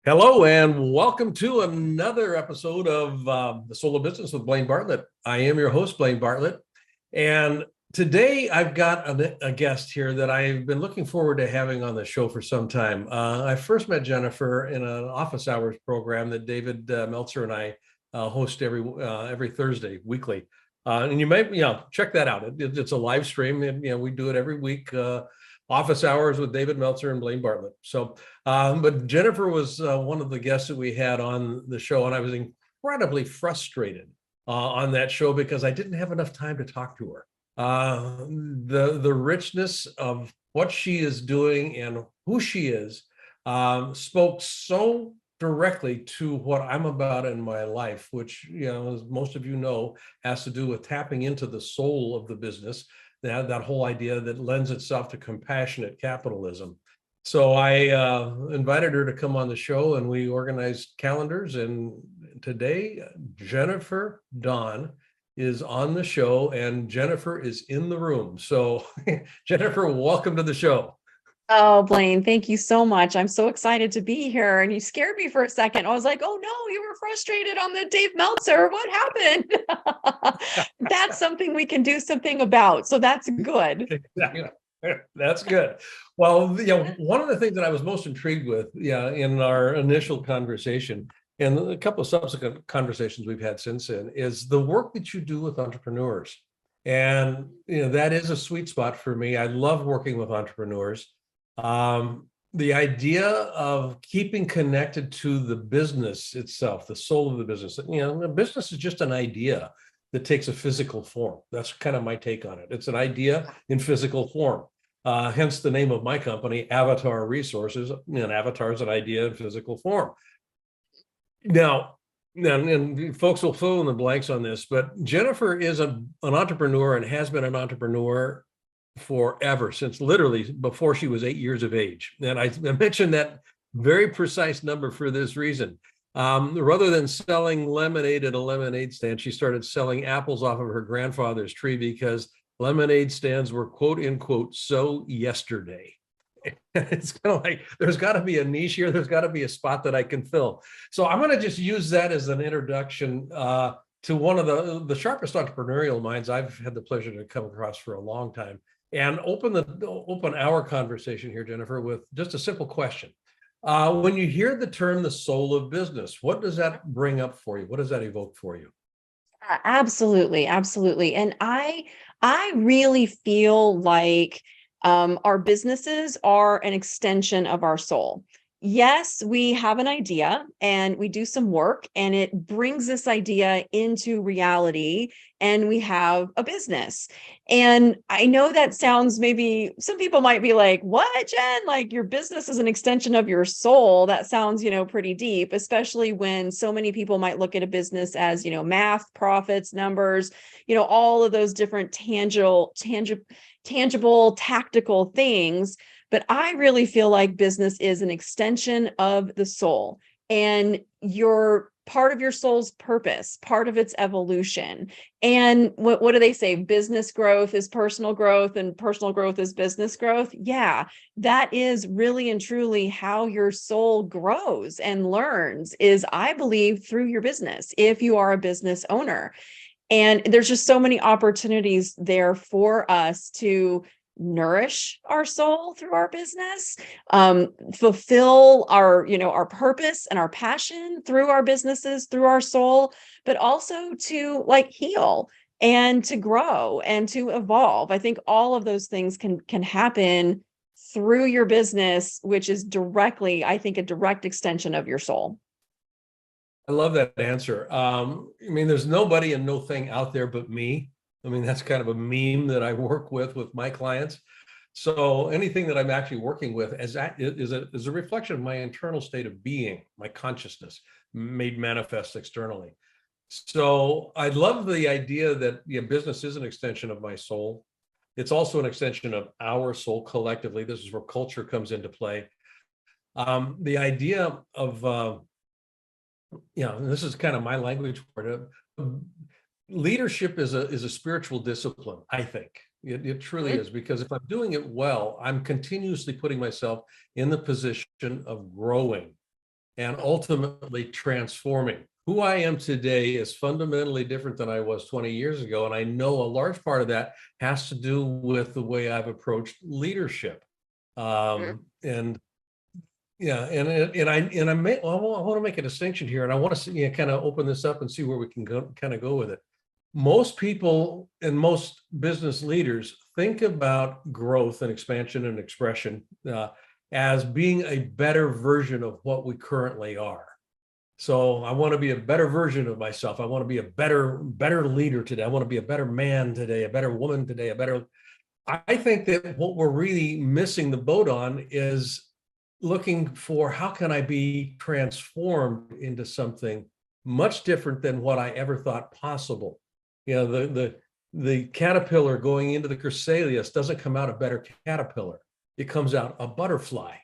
Hello and welcome to another episode of The Soul of Business with Blaine Bartlett. I am your host, Blaine Bartlett. And today I've got a guest here that I've been looking forward to having on the show for some time. I first met Jennifer in an office hours program that David Meltzer and I host every Thursday weekly. And you might, check that out. It's a live stream, and we do it every week. Office hours with David Meltzer and Blaine Bartlett. But Jennifer was one of the guests that we had on the show, and I was incredibly frustrated on that show because I didn't have enough time to talk to her. The richness of what she is doing and who she is spoke so directly to what I'm about in my life, which, as most of you know, has to do with tapping into the soul of the business. That whole idea that lends itself to compassionate capitalism. So I invited her to come on the show, and we organized calendars. And today, Jennifer Dawn is on the show, and Jennifer is in the room. So Jennifer, welcome to the show. Oh, Blaine, thank you so much. I'm so excited to be here. And you scared me for a second. I was like, oh no, you were frustrated on the Dave Meltzer. What happened? That's something we can do something about. So that's good. Exactly. That's good. Well, one of the things that I was most intrigued with, in our initial conversation and a couple of subsequent conversations we've had since then, is the work that you do with entrepreneurs. And, that is a sweet spot for me. I love working with entrepreneurs. The idea of keeping connected to the business itself, the soul of the business. The business is just an idea that takes a physical form. That's kind of my take on it. It's an idea in physical form. Hence the name of my company, Avatar Resources. And Avatar is an idea in physical form. Now, and folks will fill in the blanks on this, but Jennifer is an entrepreneur and has been an entrepreneur forever, since literally before she was 8 years of age. And I mentioned that very precise number for this reason. Rather than selling lemonade at a lemonade stand, she started selling apples off of her grandfather's tree because lemonade stands were, quote unquote, so yesterday. It's kind of like, there's got to be a niche here. There's got to be a spot that I can fill. So I'm going to just use that as an introduction to one of the sharpest entrepreneurial minds I've had the pleasure to come across for a long time. And open our conversation here, Jennifer, with just a simple question. When you hear the term "the soul of business," what does that bring up for you? What does that evoke for you? Absolutely, absolutely. And I really feel like our businesses are an extension of our soul. Yes, we have an idea and we do some work and it brings this idea into reality and we have a business. And I know that sounds, maybe some people might be like, what, Jen? Like, your business is an extension of your soul. That sounds, pretty deep, especially when so many people might look at a business as, math, profits, numbers, all of those different tangible, tactical things. But I really feel like business is an extension of the soul, and you're part of your soul's purpose, part of its evolution. And what do they say? Business growth is personal growth and personal growth is business growth. Yeah, that is really and truly how your soul grows and learns, is, I believe, through your business, if you are a business owner. And there's just so many opportunities there for us to nourish our soul through our business, fulfill our purpose and our passion through our businesses, through our soul, but also to heal and to grow and to evolve. I think all of those things can happen through your business, which is directly, I think, a direct extension of your soul. I love that answer. There's nobody and no thing out there but me. That's kind of a meme that I work with my clients. So anything that I'm actually working with is a reflection of my internal state of being, my consciousness made manifest externally. So I love the idea that business is an extension of my soul. It's also an extension of our soul collectively. This is where culture comes into play. The idea of, and this is kind of my language for it. Leadership is a spiritual discipline, I think. It truly is, because if I'm doing it well, I'm continuously putting myself in the position of growing and ultimately transforming. Who I am today is fundamentally different than I was 20 years ago. And I know a large part of that has to do with the way I've approached leadership. And yeah, I want to make a distinction here, and I want to see, kind of open this up and see where we can kind of go with it. Most people and most business leaders think about growth and expansion and expression as being a better version of what we currently are. So I want to be a better version of myself. I want to be a better leader today. I want to be a better man today, a better woman today, I think that what we're really missing the boat on is looking for how can I be transformed into something much different than what I ever thought possible. The caterpillar going into the chrysalis doesn't come out a better caterpillar. It comes out a butterfly.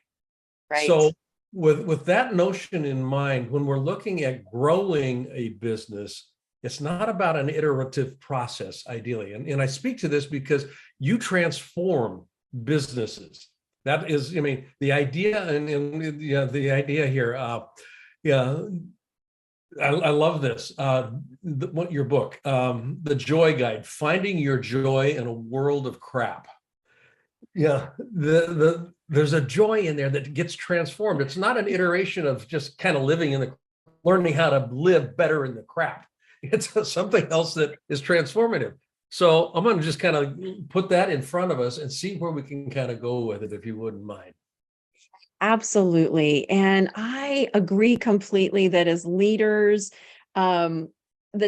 Right. So with that notion in mind, when we're looking at growing a business, it's not about an iterative process, ideally. And I speak to this because you transform businesses. That is, the idea the idea here. I love this. Your book, The Joy Guide, Finding Your Joy in a World of Crap. Yeah, there's a joy in there that gets transformed. It's not an iteration of just kind of learning how to live better in the crap. It's something else that is transformative. So I'm going to just kind of put that in front of us and see where we can kind of go with it, if you wouldn't mind. Absolutely. And I agree completely that as leaders, the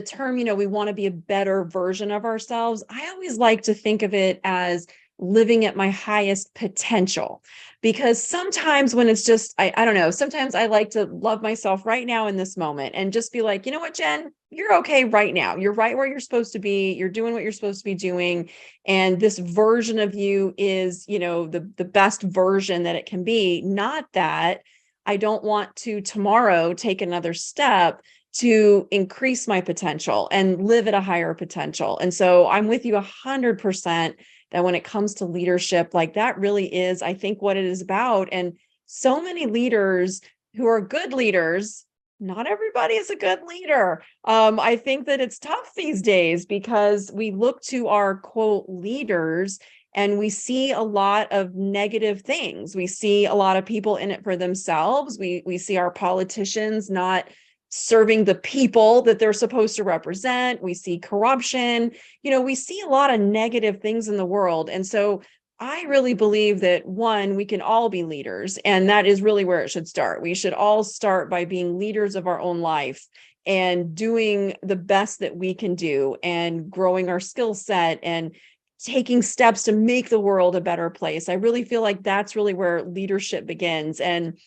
term, we want to be a better version of ourselves. I always like to think of it as living at my highest potential, because sometimes when it's just, I don't know, sometimes I like to love myself right now in this moment and just be like, you know what, Jen, you're okay right now. You're right where you're supposed to be. You're doing what you're supposed to be doing. And this version of you is, the best version that it can be. Not that I don't want to tomorrow take another step to increase my potential and live at a higher potential. And so I'm with you 100% that when it comes to leadership, like that really is, I think, what it is about. And so many leaders who are good leaders, not everybody is a good leader. I think that it's tough these days because we look to our quote leaders and we see a lot of negative things. We see a lot of people in it for themselves. We see our politicians not serving the people that they're supposed to represent. We see corruption. We see a lot of negative things in the world. And so I really believe that, one, we can all be leaders, and that is really where it should start. We should all start by being leaders of our own life and doing the best that we can do and growing our skill set and taking steps to make the world a better place. I really feel like that's really where leadership begins, and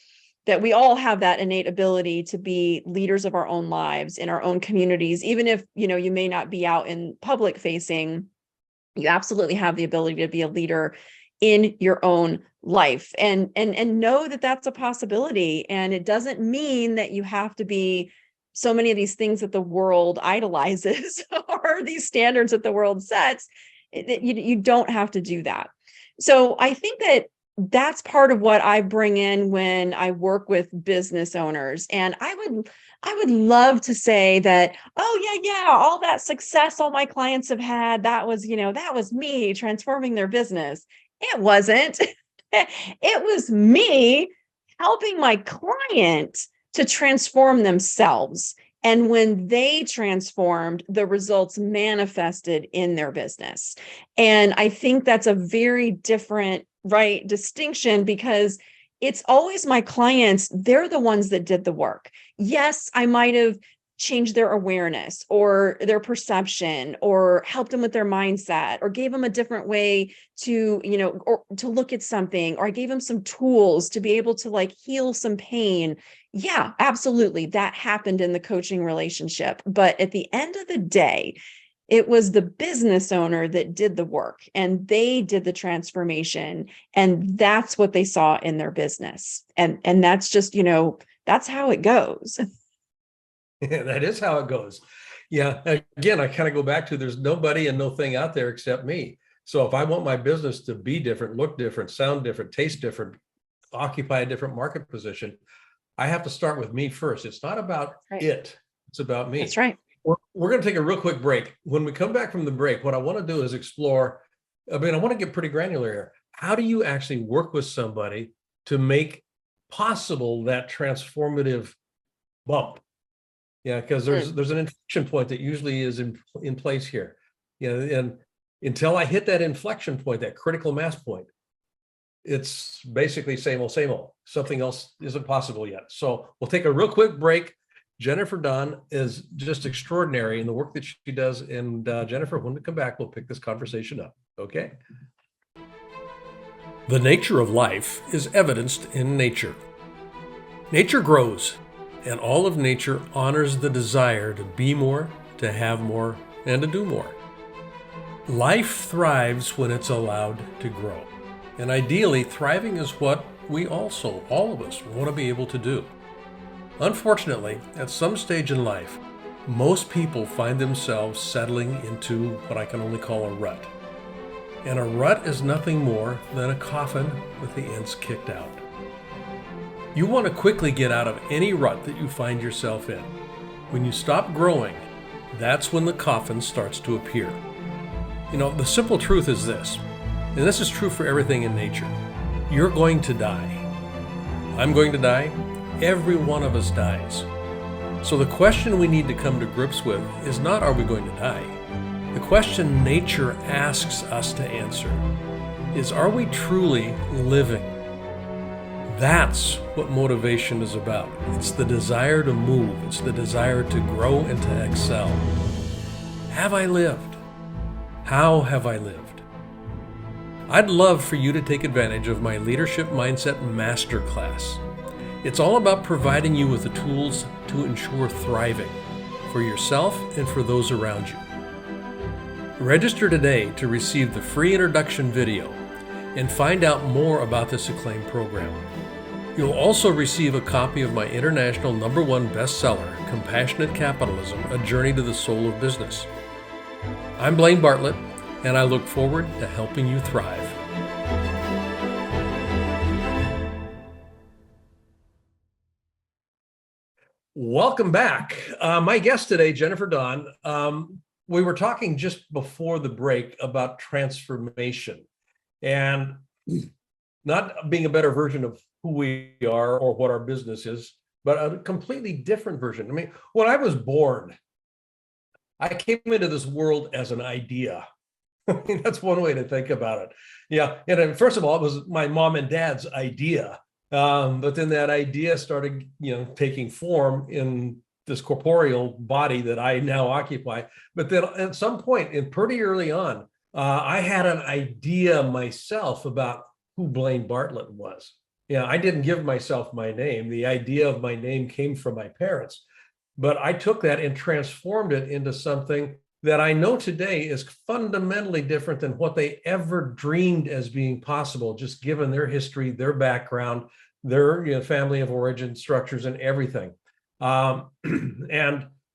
that we all have that innate ability to be leaders of our own lives in our own communities. Even if, you may not be out in public facing, you absolutely have the ability to be a leader in your own life and know that that's a possibility. And it doesn't mean that you have to be so many of these things that the world idolizes or these standards that the world sets. You don't have to do that. So I think that that's part of what I bring in when I work with business owners. And I would love to say that, oh yeah, all that success all my clients have had, that was me transforming their business. It wasn't. It was me helping my client to transform themselves. And when they transformed, the results manifested in their business. And I think that's a very different, distinction, because it's always my clients. They're the ones that did the work. Yes, I might have changed their awareness or their perception or helped them with their mindset or gave them a different way to, or to look at something, or I gave them some tools to be able to heal some pain. Yeah, absolutely. That happened in the coaching relationship. But at the end of the day, it was the business owner that did the work, and they did the transformation, and that's what they saw in their business. And that's just, that's how it goes. Yeah, that is how it goes. Yeah. Again, I kind of go back to there's nobody and no thing out there except me. So if I want my business to be different, look different, sound different, taste different, occupy a different market position, I have to start with me first. It's not about it. It's about me. That's right. We're going to take a real quick break. When we come back from the break, what I want to do is explore, I want to get pretty granular here. How do you actually work with somebody to make possible that transformative bump? Yeah, because there's an inflection point that usually is in place here. And until I hit that inflection point, that critical mass point, it's basically same old, same old. Something else isn't possible yet. So we'll take a real quick break. Jennifer Dunn is just extraordinary in the work that she does. And Jennifer, when we come back, we'll pick this conversation up. Okay. The nature of life is evidenced in nature. Nature grows, and all of nature honors the desire to be more, to have more, and to do more. Life thrives when it's allowed to grow. And ideally, thriving is what we also, all of us, want to be able to do. Unfortunately, at some stage in life, most people find themselves settling into what I can only call a rut. And a rut is nothing more than a coffin with the ends kicked out. You want to quickly get out of any rut that you find yourself in. When you stop growing, that's when the coffin starts to appear. The simple truth is this, and this is true for everything in nature. You're going to die. I'm going to die. Every one of us dies. So the question we need to come to grips with is not, are we going to die? The question nature asks us to answer is, are we truly living? That's what motivation is about. It's the desire to move. It's the desire to grow and to excel. Have I lived? How have I lived? I'd love for you to take advantage of my Leadership Mindset Masterclass. It's all about providing you with the tools to ensure thriving for yourself and for those around you. Register today to receive the free introduction video and find out more about this acclaimed program. You'll also receive a copy of my international #1 bestseller, Compassionate Capitalism, A Journey to the Soul of Business. I'm Blaine Bartlett, and I look forward to helping you thrive. Welcome back. My guest today, Jennifer Dunn. We were talking just before the break about transformation and not being a better version of who we are or what our business is, but a completely different version. When I was born, I came into this world as an idea. That's one way to think about it. Yeah. And then, first of all, it was my mom and dad's idea. But then that idea started, taking form in this corporeal body that I now occupy. But then at some point, and pretty early on, I had an idea myself about who Blaine Bartlett was. I didn't give myself my name. The idea of my name came from my parents. But I took that and transformed it into something that I know today is fundamentally different than what they ever dreamed as being possible, just given their history, their background, their family of origin structures and everything. And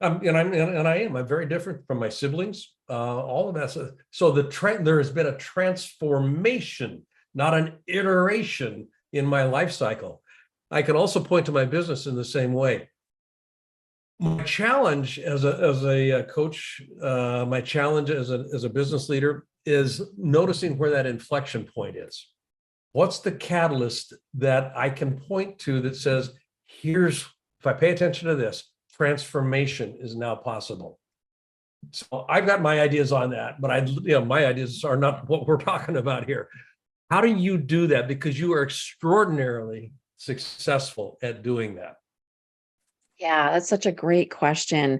I'm very different from my siblings, all of that. So there has been a transformation, not an iteration in my life cycle. I can also point to my business in the same way. My challenge as a coach, my challenge as a business leader is noticing where that inflection point is. What's the catalyst that I can point to that says, if I pay attention to this, transformation is now possible. So I've got my ideas on that, but my ideas are not what we're talking about here. How do you do that? Because you are extraordinarily successful at doing that. Yeah, that's such a great question.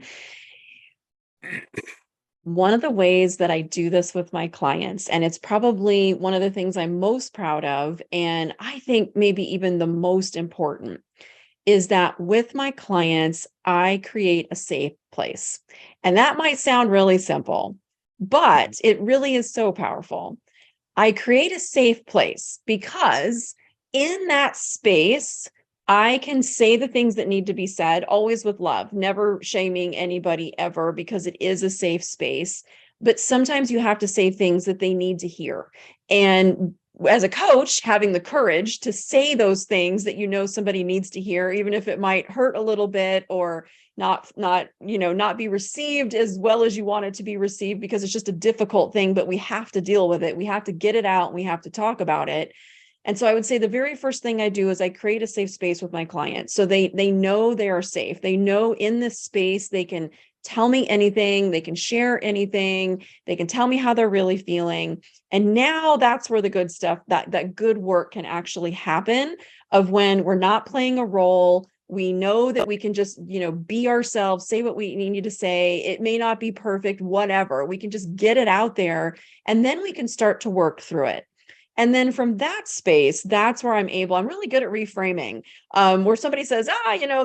One of the ways that I do this with my clients, and it's probably one of the things I'm most proud of, and I think maybe even the most important, is that with my clients, I create a safe place. And that might sound really simple, but it really is so powerful. I create a safe place because in that space, I can say the things that need to be said, always with love, never shaming anybody ever, because it is a safe space. but sometimes you have to say things that they need to hear. And as a coach, having the courage to say those things that you know somebody needs to hear, even if it might hurt a little bit or not be received as well as you want it to be received, because it's just a difficult thing, but we have to deal with it. We have to get it out and we have to talk about it. And so I would say the very first thing I do is I create a safe space with my clients. So they know they are safe. They know in this space they can tell me anything, they can share anything, they can tell me how they're really feeling. And now that's where the good stuff, that good work can actually happen, of when we're not playing a role. We know that we can just, be ourselves, say what we need to say. It may not be perfect, whatever. We can just get it out there, and then we can start to work through it. And then from that space, that's where I'm really good at reframing, where somebody says,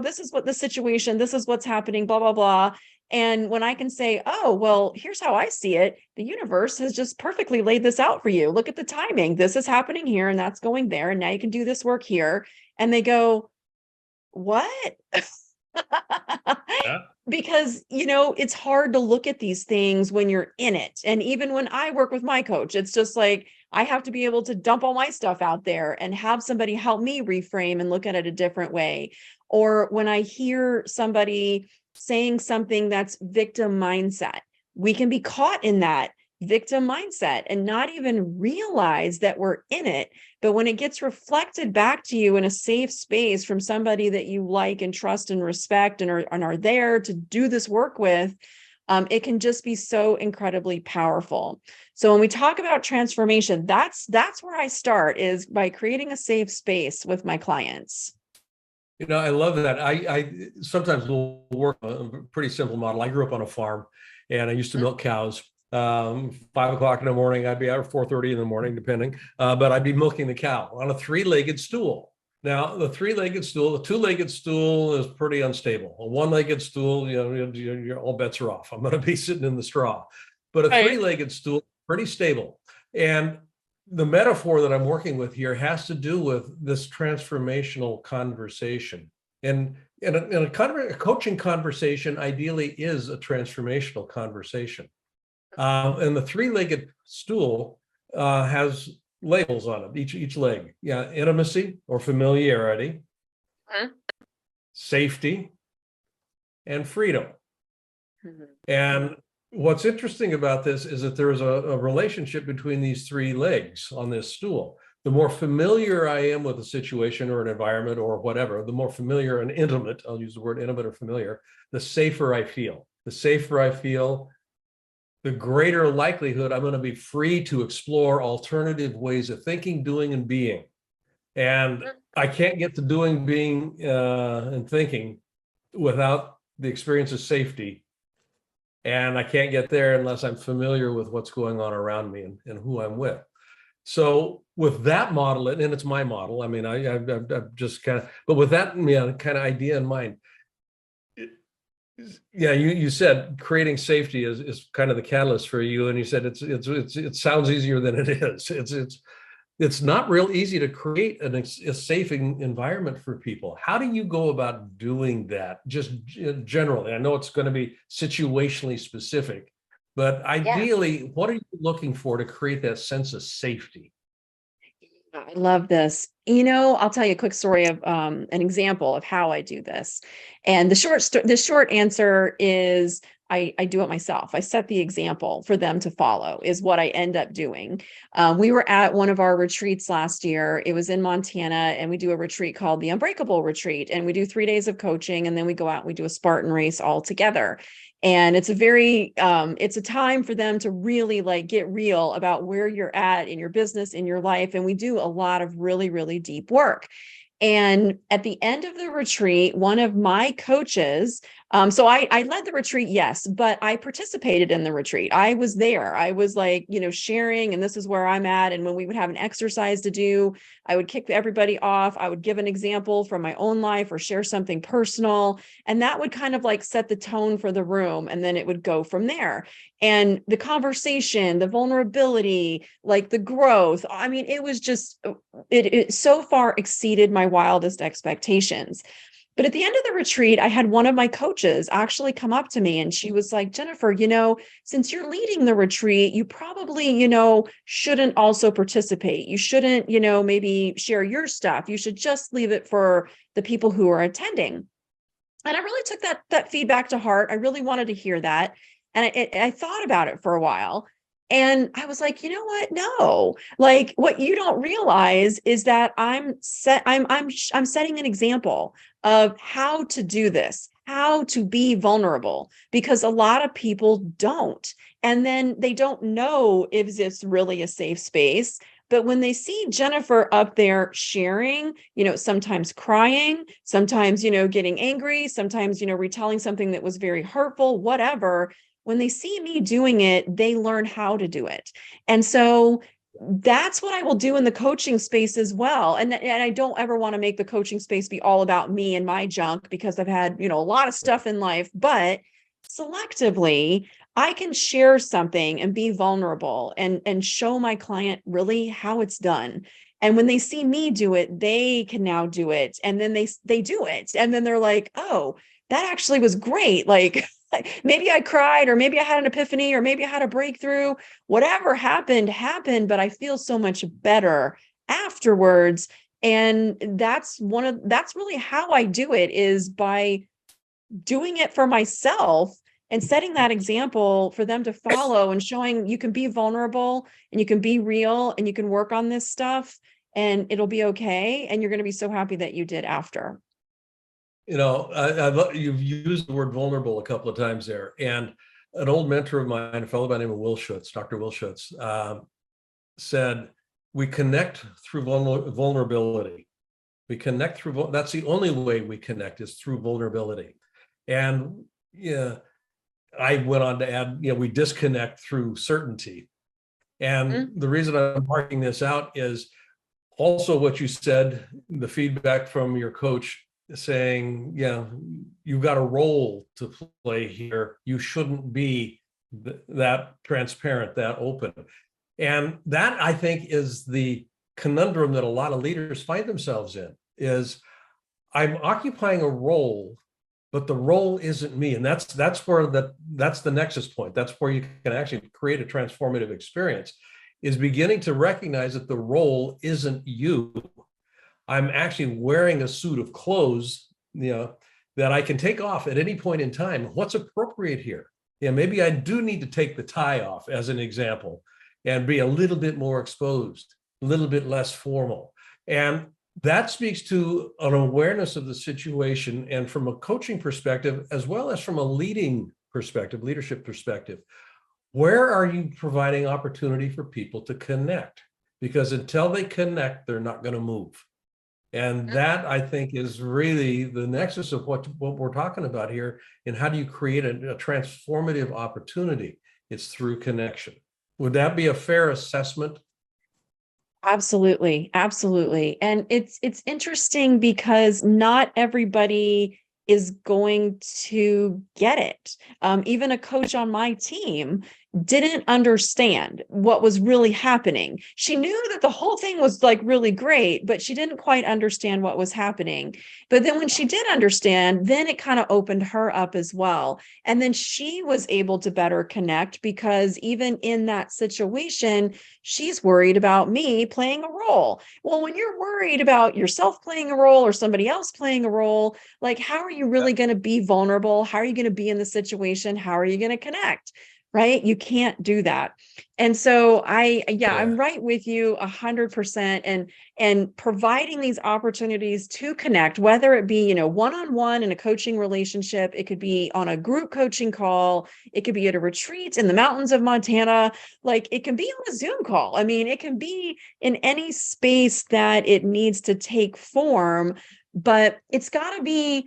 this is what the situation, this is what's happening, blah, blah, blah. And when I can say, oh, well, here's how I see it. The universe has just perfectly laid this out for you. Look at the timing. This is happening here and that's going there. And now you can do this work here. And they go, what? Yeah. Because, it's hard to look at these things when you're in it. And even when I work with my coach, it's just like, I have to be able to dump all my stuff out there and have somebody help me reframe and look at it a different way. Or when I hear somebody saying something that's victim mindset, we can be caught in that victim mindset and not even realize that we're in it. But when it gets reflected back to you in a safe space from somebody that you like and trust and respect and are there to do this work with, it can just be so incredibly powerful. So when we talk about transformation, that's where I start, is by creating a safe space with my clients. I love that. I sometimes will work a pretty simple model. I grew up on a farm and I used to milk cows. 5 o'clock in the morning, I'd be out, or 4:30 in the morning, depending. But I'd be milking the cow on a 3-legged stool. Now, the 3-legged stool, the 2-legged stool is pretty unstable. A 1-legged stool, all bets are off. I'm going to be sitting in the straw. But a 3-legged stool, pretty stable. And the metaphor that I'm working with here has to do with this transformational conversation. And a coaching conversation ideally is a transformational conversation. And the 3-legged stool has labels on it, each leg. Yeah, intimacy or familiarity, safety, and freedom. And what's interesting about this is that there is a relationship between these 3 legs on this stool. The more familiar I am with a situation or an environment or whatever, the more familiar and intimate, I'll use the word intimate or familiar, the safer I feel. The safer I feel, the greater likelihood I'm going to be free to explore alternative ways of thinking, doing, and being. And I can't get to doing, being, and thinking without the experience of safety. And I can't get there unless I'm familiar with what's going on around me and who I'm with. So with that model, and it's my model, I mean, I've just kind of, but with that kind of idea in mind, you said creating safety is kind of the catalyst for you, and you said it sounds easier than it is. It's not real easy to create a safe environment for people. How do you go about doing that? Just generally, I know it's going to be situationally specific, but ideally, what are you looking for to create that sense of safety? I love this. I'll tell you a quick story of an example of how I do this. And the short answer is I do it myself. I set the example for them to follow, is what I end up doing. We were at one of our retreats last year. It was in Montana, and we do a retreat called the Unbreakable Retreat. And we do 3 days of coaching, and then we go out and we do a Spartan race all together. And it's it's a time for them to really get real about where you're at in your business, in your life. And we do a lot of really, really deep work. And at the end of the retreat, one of my coaches, so I led the retreat, yes, but I participated in the retreat. I was there. I was sharing, and this is where I'm at. And when we would have an exercise to do, I would kick everybody off. I would give an example from my own life or share something personal. And that would kind of set the tone for the room. And then it would go from there. And the conversation, the vulnerability, the growth, I mean, it was just, it so far exceeded my wildest expectations. But at the end of the retreat, I had one of my coaches actually come up to me and she was like, Jennifer, since you're leading the retreat, you probably, shouldn't also participate. You shouldn't, maybe share your stuff. You should just leave it for the people who are attending. And I really took that feedback to heart. I really wanted to hear that. And I thought about it for a while. And I was like, you know what? No, like what you don't realize is that I'm setting an example of how to do this, how to be vulnerable, because a lot of people don't. And then they don't know if it's really a safe space. But when they see Jennifer up there sharing, sometimes crying, sometimes, getting angry, sometimes, retelling something that was very hurtful, whatever, when they see me doing it, they learn how to do it. And so that's what I will do in the coaching space as well. And I don't ever want to make the coaching space be all about me and my junk, because I've had, a lot of stuff in life, but selectively, I can share something and be vulnerable and show my client really how it's done. And when they see me do it, they can now do it. And then they do it. And then they're like, oh, that actually was great. Like maybe I cried, or maybe I had an epiphany, or maybe I had a breakthrough. Whatever happened, but I feel so much better afterwards. And that's really how I do it, is by doing it for myself and setting that example for them to follow, and showing you can be vulnerable and you can be real and you can work on this stuff and it'll be okay. And you're going to be so happy that you did after. You've used the word vulnerable a couple of times there. And an old mentor of mine, a fellow by the name of Will Schutz, Dr. Will Schutz, said, we connect through vulnerability. We connect through, that's the only way we connect, is through vulnerability. And I went on to add, we disconnect through certainty. And the reason I'm marking this out is also what you said, the feedback from your coach saying, you've got a role to play here. You shouldn't be that transparent, that open. And that, I think, is the conundrum that a lot of leaders find themselves in, is I'm occupying a role, but the role isn't me. And that's the nexus point. That's where you can actually create a transformative experience, is beginning to recognize that the role isn't you. I'm actually wearing a suit of clothes, that I can take off at any point in time. What's appropriate here? Maybe I do need to take the tie off, as an example, and be a little bit more exposed, a little bit less formal. And that speaks to an awareness of the situation, and from a coaching perspective, as well as from a leadership perspective, where are you providing opportunity for people to connect? Because until they connect, they're not going to move. And that, I think, is really the nexus of what we're talking about here. And how do you create a transformative opportunity? It's through connection. Would that be a fair assessment? Absolutely. Absolutely. And it's interesting because not everybody is going to get it. Even a coach on my team didn't understand what was really happening. She knew that the whole thing was like really great, but she didn't quite understand what was happening. But then when she did understand, then it kind of opened her up as well. And then she was able to better connect, because even in that situation, she's worried about me playing a role. Well, when you're worried about yourself playing a role or somebody else playing a role, like, how are you really going to be vulnerable? How are you going to be in the situation? How are you going to connect? Right? You can't do that. And so I'm right with you 100%. And providing these opportunities to connect, whether it be, one-on-one in a coaching relationship, it could be on a group coaching call, it could be at a retreat in the mountains of Montana, like it can be on a Zoom call. I mean, it can be in any space that it needs to take form, but it's got to be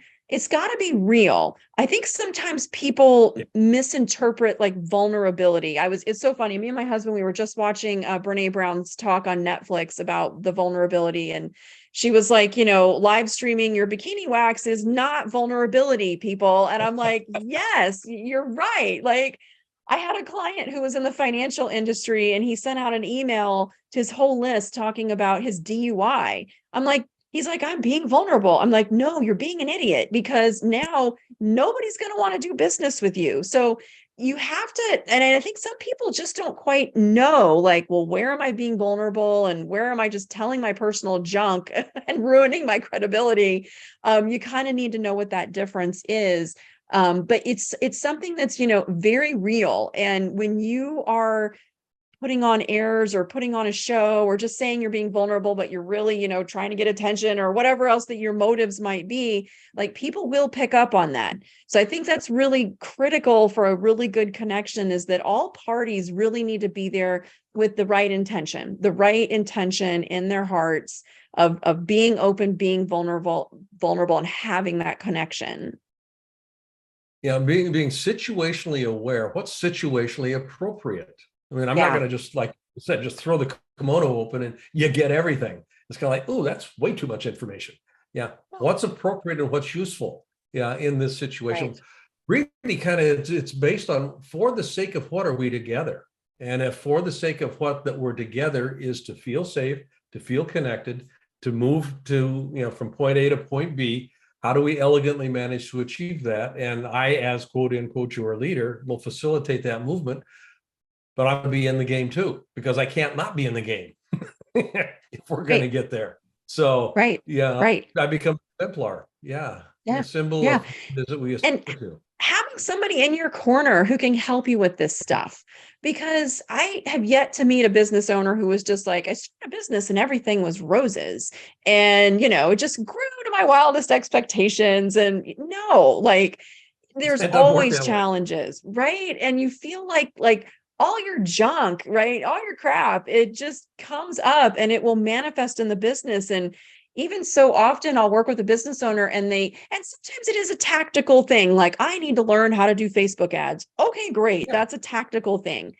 real. I think sometimes people misinterpret like vulnerability. It's so funny. Me and my husband, we were just watching Brene Brown's talk on Netflix about the vulnerability. And she was like, live streaming your bikini wax is not vulnerability, people. And I'm like, yes, you're right. Like, I had a client who was in the financial industry and he sent out an email to his whole list talking about his DUI. I'm like, He's like, I'm being vulnerable. I'm like, no, you're being an idiot, because now nobody's going to want to do business with you. So you have to, and I think some people just don't quite know, like, well, where am I being vulnerable and where am I just telling my personal junk and ruining my credibility? You kind of need to know what that difference is. But it's something that's, very real. And when you are putting on airs or putting on a show or just saying you're being vulnerable, but you're really, trying to get attention or whatever else that your motives might be, like, people will pick up on that. So I think that's really critical for a really good connection, is that all parties really need to be there with the right intention in their hearts of being open, being vulnerable and having that connection. Yeah, being situationally aware. What's situationally appropriate? I mean, I'm not Yeah. going to just, like you said, just throw the kimono open and you get everything. It's kind of like, oh, that's way too much information. Yeah. What's appropriate and what's useful? Yeah. In this situation, Right. really kind of, it's based on, for the sake of what are we together? And if for the sake of what that we're together is to feel safe, to feel connected, to move to, from point A to point B, how do we elegantly manage to achieve that? And I, as quote unquote, your leader, will facilitate that movement, but I'm going to be in the game too, because I can't not be in the game if we're going to Right. get there. So, Right. yeah, Right. I become a Templar. Yeah. The Yeah. symbol Yeah. of that we aspire And to. having somebody in your corner who can help you with this stuff, because I have yet to meet a business owner who was just like, I started a business and everything was roses, and it just grew to my wildest expectations. And no, like, there's It doesn't work always that way. challenges, right? And you feel like all your junk, right, all your crap, it just comes up and it will manifest in the business. And even so often I'll work with a business owner and sometimes it is a tactical thing. Like, I need to learn how to do Facebook ads. Okay, great. Yeah. That's a tactical thing.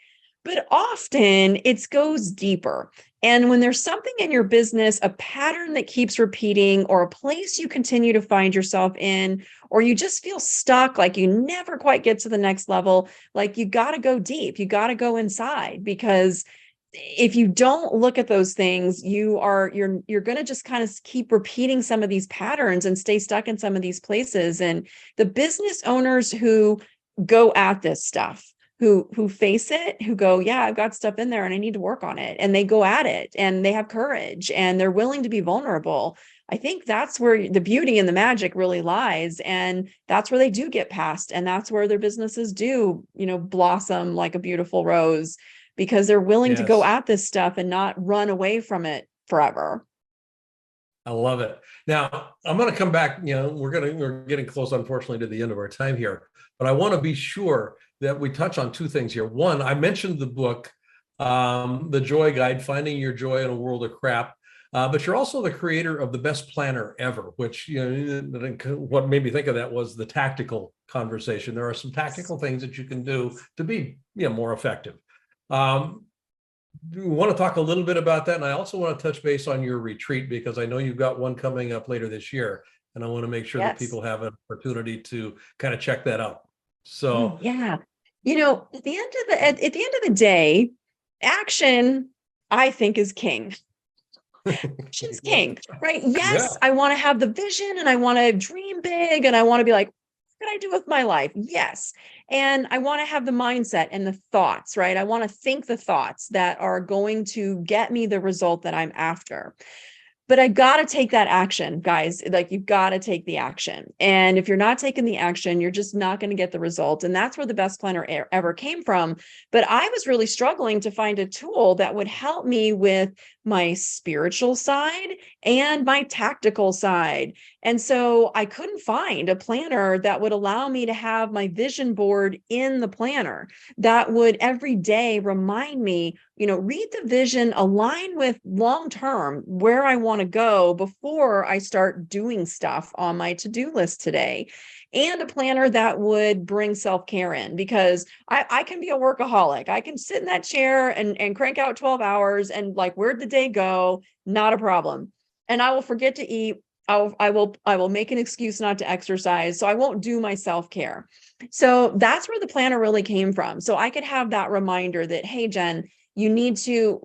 But often it goes deeper. And when there's something in your business, a pattern that keeps repeating, or a place you continue to find yourself in, or you just feel stuck, like you never quite get to the next level, like, you got to go deep. You got to go inside, because if you don't look at those things, you're going to just kind of keep repeating some of these patterns and stay stuck in some of these places. And the business owners who go at this stuff, who face it, who go, yeah, I've got stuff in there and I need to work on it, and they go at it and they have courage and they're willing to be vulnerable, I think that's where the beauty and the magic really lies. And that's where they do get past, and that's where their businesses do, blossom like a beautiful rose, because they're willing to go Yes. at this stuff and not run away from it forever. I love it. Now, I'm going to come back. We're getting close, unfortunately, to the end of our time here, but I want to be sure that we touch on two things here. One, I mentioned the book, The Joy Guide, Finding Your Joy in a World of Crap. But you're also the creator of the best planner ever, which, what made me think of that was the tactical conversation. There are some tactical things that you can do to be, more effective. We want to talk a little bit about that. And I also want to touch base on your retreat, because I know you've got one coming up later this year. And I want to make sure that Yes. people have an opportunity to kind of check that out. Oh, So, yeah. At the end of the day, action, I think, is king. Action's king, right? yeah, Yes, I want to have the vision and I want to dream big and I want to be like, what can I do with my life? Yes. And I want to have the mindset and the thoughts, right? I want to think the thoughts that are going to get me the result that I'm after. But I got to take that action, guys. Like, you've got to take the action. And if you're not taking the action, you're just not going to get the result. And that's where the best planner ever came from. But I was really struggling to find a tool that would help me with my spiritual side and my tactical side. And so I couldn't find a planner that would allow me to have my vision board in the planner, that would every day remind me, read the vision, align with long term where I want to go before I start doing stuff on my to-do list today. And a planner that would bring self-care in, because I can be a workaholic. I can sit in that chair and crank out 12 hours and, like, where'd the day go? Not a problem. And I will forget to eat. I will make an excuse not to exercise. So I won't do my self-care. So that's where the planner really came from. So I could have that reminder that, hey, Jen, you need to,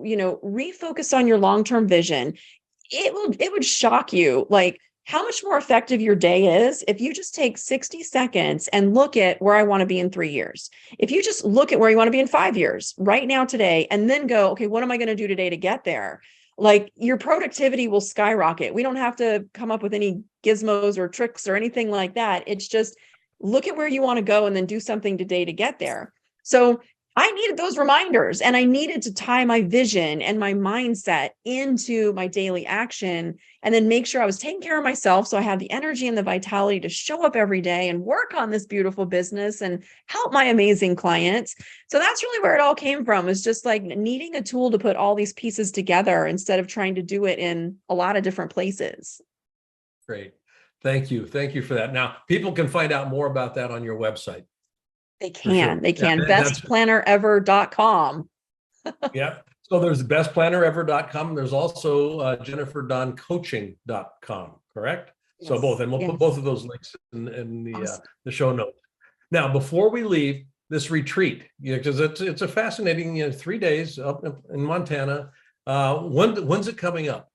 refocus on your long-term vision. it would shock you, like how much more effective your day is if you just take 60 seconds and look at where I want to be in 3 years. If you just look at where you want to be in 5 years, right now, today, and then go, okay, what am I going to do today to get there? Like your productivity will skyrocket. We don't have to come up with any gizmos or tricks or anything like that. It's just look at where you want to go and then do something today to get there. So I needed those reminders, and I needed to tie my vision and my mindset into my daily action, and then make sure I was taking care of myself so I had the energy and the vitality to show up every day and work on this beautiful business and help my amazing clients. So that's really where it all came from, is just like needing a tool to put all these pieces together instead of trying to do it in a lot of different places. Great. Thank you. Thank you for that. Now, people can find out more about that on your website. They For sure. can, they Yeah, can. that's Bestplannerever.com. yeah. So there's bestplannerever.com. There's also jenniferdoncoaching.com, correct? So Yes, both, and we'll yes. put both of those links in Awesome. the show notes. Now, before we leave this retreat, because it's a fascinating 3 days up in Montana. When's it coming up?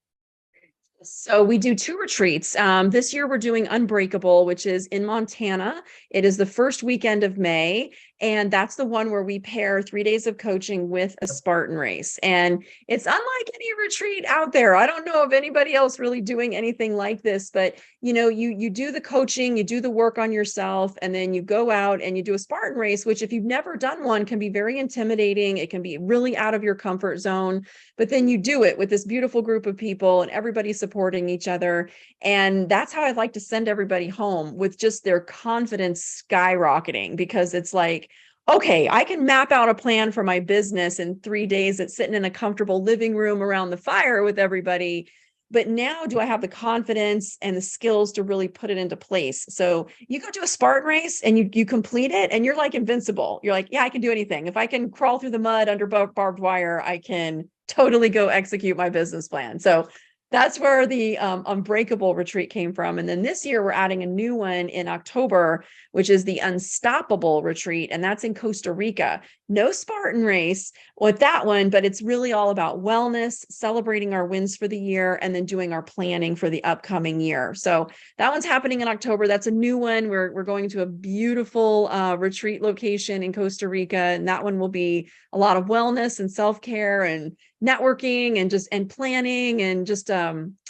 So we do 2 retreats. This year we're doing Unbreakable, which is in Montana. It is the first weekend of May. And that's the one where we pair 3 days of coaching with a Spartan race. And it's unlike any retreat out there. I don't know of anybody else really doing anything like this, but you do the coaching, you do the work on yourself, and then you go out and you do a Spartan race, which if you've never done one can be very intimidating. It can be really out of your comfort zone, but then you do it with this beautiful group of people and everybody supporting each other. And that's how I'd like to send everybody home, with just their confidence skyrocketing, because it's like, okay, I can map out a plan for my business in 3 days. It's sitting in a comfortable living room around the fire with everybody. But now do I have the confidence and the skills to really put it into place? So you go do a Spartan race and you complete it and you're like invincible. You're like, yeah, I can do anything. If I can crawl through the mud under barbed wire, I can totally go execute my business plan. So that's where the Unbreakable retreat came from. And then this year we're adding a new one in October, which is the Unstoppable retreat. And that's in Costa Rica. No Spartan race with that one, but it's really all about wellness, celebrating our wins for the year, and then doing our planning for the upcoming year. So that one's happening in October. That's a new one. We're going to a beautiful retreat location in Costa Rica. And that one will be a lot of wellness and self-care and networking and planning, and just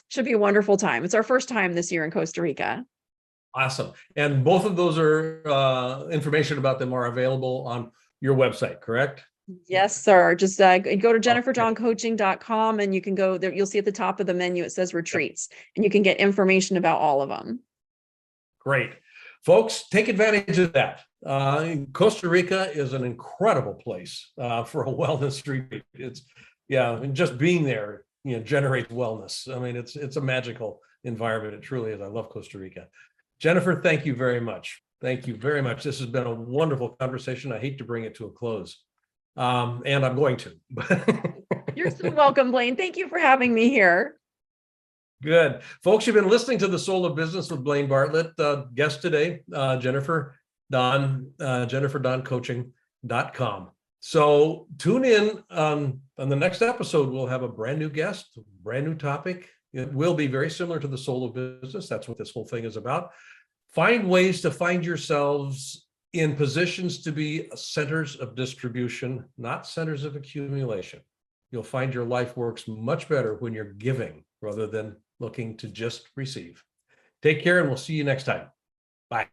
should be a wonderful time. It's our first time this year in Costa Rica. Awesome. And both of those are information about them are available on your website, correct? Yes, sir. Just go to jenniferdoncoaching.com and you can go there. You'll see at the top of the menu, it says retreats, and you can get information about all of them. Great. Folks, take advantage of that. Costa Rica is an incredible place for a wellness retreat. And just being there, generates wellness. I mean, it's a magical environment. It truly is. I love Costa Rica. Jennifer, thank you very much. Thank you very much. This has been a wonderful conversation. I hate to bring it to a close, and I'm going to. You're so welcome, Blaine. Thank you for having me here. Good. Folks, you've been listening to The Soul of Business with Blaine Bartlett. Guest today, Jennifer Don, jenniferdoncoaching.com. So tune in on the next episode. We'll have a brand new guest, brand new topic. It will be very similar to The Soul of Business. That's what this whole thing is about. Find ways to find yourselves in positions to be centers of distribution, not centers of accumulation. You'll find your life works much better when you're giving rather than looking to just receive. Take care, and we'll see you next time. Bye.